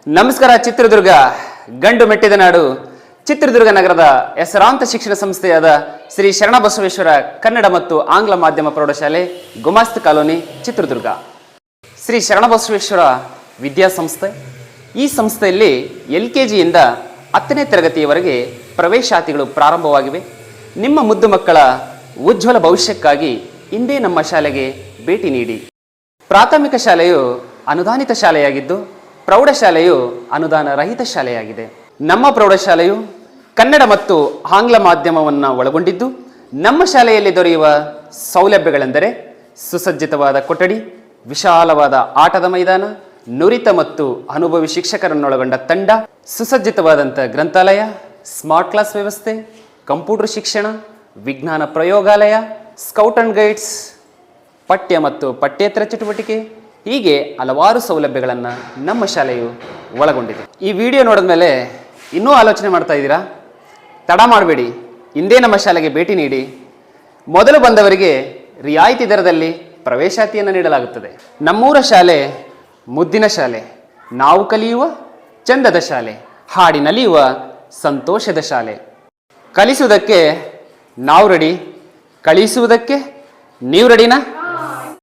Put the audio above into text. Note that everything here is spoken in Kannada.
ನಮಸ್ಕಾರ. ಚಿತ್ರದುರ್ಗ ಗಂಡು ಮೆಟ್ಟಿದ ನಾಡು. ಚಿತ್ರದುರ್ಗ ನಗರದ ಹೆಸರಾಂತ ಶಿಕ್ಷಣ ಸಂಸ್ಥೆಯಾದ ಶ್ರೀ ಶರಣಬಸವೇಶ್ವರ ಕನ್ನಡ ಮತ್ತು ಆಂಗ್ಲ ಮಾಧ್ಯಮ ಪ್ರೌಢಶಾಲೆ, ಗುಮಾಸ್ತ ಕಾಲೋನಿ, ಚಿತ್ರದುರ್ಗ. ಶ್ರೀ ಶರಣಬಸವೇಶ್ವರ ವಿದ್ಯಾಸಂಸ್ಥೆ. ಈ ಸಂಸ್ಥೆಯಲ್ಲಿ LKGಯಿಂದ 10ನೇ ತರಗತಿಯವರೆಗೆ ಪ್ರವೇಶಾತಿಗಳು ಪ್ರಾರಂಭವಾಗಿವೆ. ನಿಮ್ಮ ಮುದ್ದು ಮಕ್ಕಳ ಉಜ್ವಲ ಭವಿಷ್ಯಕ್ಕಾಗಿ ಇಂದೇ ನಮ್ಮ ಶಾಲೆಗೆ ಭೇಟಿ ನೀಡಿ. ಪ್ರಾಥಮಿಕ ಶಾಲೆಯು ಅನುದಾನಿತ ಶಾಲೆಯಾಗಿದ್ದು, ಪ್ರೌಢಶಾಲೆಯು ಅನುದಾನ ರಹಿತ ಶಾಲೆಯಾಗಿದೆ. ನಮ್ಮ ಪ್ರೌಢಶಾಲೆಯು ಕನ್ನಡ ಮತ್ತು ಆಂಗ್ಲ ಮಾಧ್ಯಮವನ್ನು ಒಳಗೊಂಡಿದ್ದು, ನಮ್ಮ ಶಾಲೆಯಲ್ಲಿ ದೊರೆಯುವ ಸೌಲಭ್ಯಗಳೆಂದರೆ ಸುಸಜ್ಜಿತವಾದ ಕೊಠಡಿ, ವಿಶಾಲವಾದ ಆಟದ ಮೈದಾನ, ನುರಿತ ಮತ್ತು ಅನುಭವಿ ಶಿಕ್ಷಕರನ್ನೊಳಗೊಂಡ ತಂಡ, ಸುಸಜ್ಜಿತವಾದಂಥ ಗ್ರಂಥಾಲಯ, ಸ್ಮಾರ್ಟ್ ಕ್ಲಾಸ್ ವ್ಯವಸ್ಥೆ, ಕಂಪ್ಯೂಟರ್ ಶಿಕ್ಷಣ, ವಿಜ್ಞಾನ ಪ್ರಯೋಗಾಲಯ, ಸ್ಕೌಟ್ ಅಂಡ್ ಗೈಡ್ಸ್, ಪಠ್ಯ ಮತ್ತು ಪಠ್ಯೇತರ ಚಟುವಟಿಕೆ, ಹೀಗೆ ಹಲವಾರು ಸೌಲಭ್ಯಗಳನ್ನು ನಮ್ಮ ಶಾಲೆಯು ಒಳಗೊಂಡಿದೆ. ಈ ವಿಡಿಯೋ ನೋಡಿದ ಮೇಲೆ ಇನ್ನೂ ಆಲೋಚನೆ ಮಾಡ್ತಾ ಇದ್ದೀರಾ? ತಡ ಮಾಡಬೇಡಿ, ಇಂದೇ ನಮ್ಮ ಶಾಲೆಗೆ ಭೇಟಿ ನೀಡಿ. ಮೊದಲು ಬಂದವರಿಗೆ ರಿಯಾಯಿತಿ ದರದಲ್ಲಿ ಪ್ರವೇಶಾತಿಯನ್ನು ನೀಡಲಾಗುತ್ತದೆ. ನಮ್ಮೂರ ಶಾಲೆ ಮುದ್ದಿನ ಶಾಲೆ, ನಾವು ಕಲಿಯುವ ಚಂದದ ಶಾಲೆ, ಹಾಡಿ ನಲಿಯುವ ಸಂತೋಷದ ಶಾಲೆ. ಕಲಿಸುವುದಕ್ಕೆ ನಾವು ರೆಡಿ, ಕಳಿಸುವುದಕ್ಕೆ ನೀವು ರೆಡಿನಾ?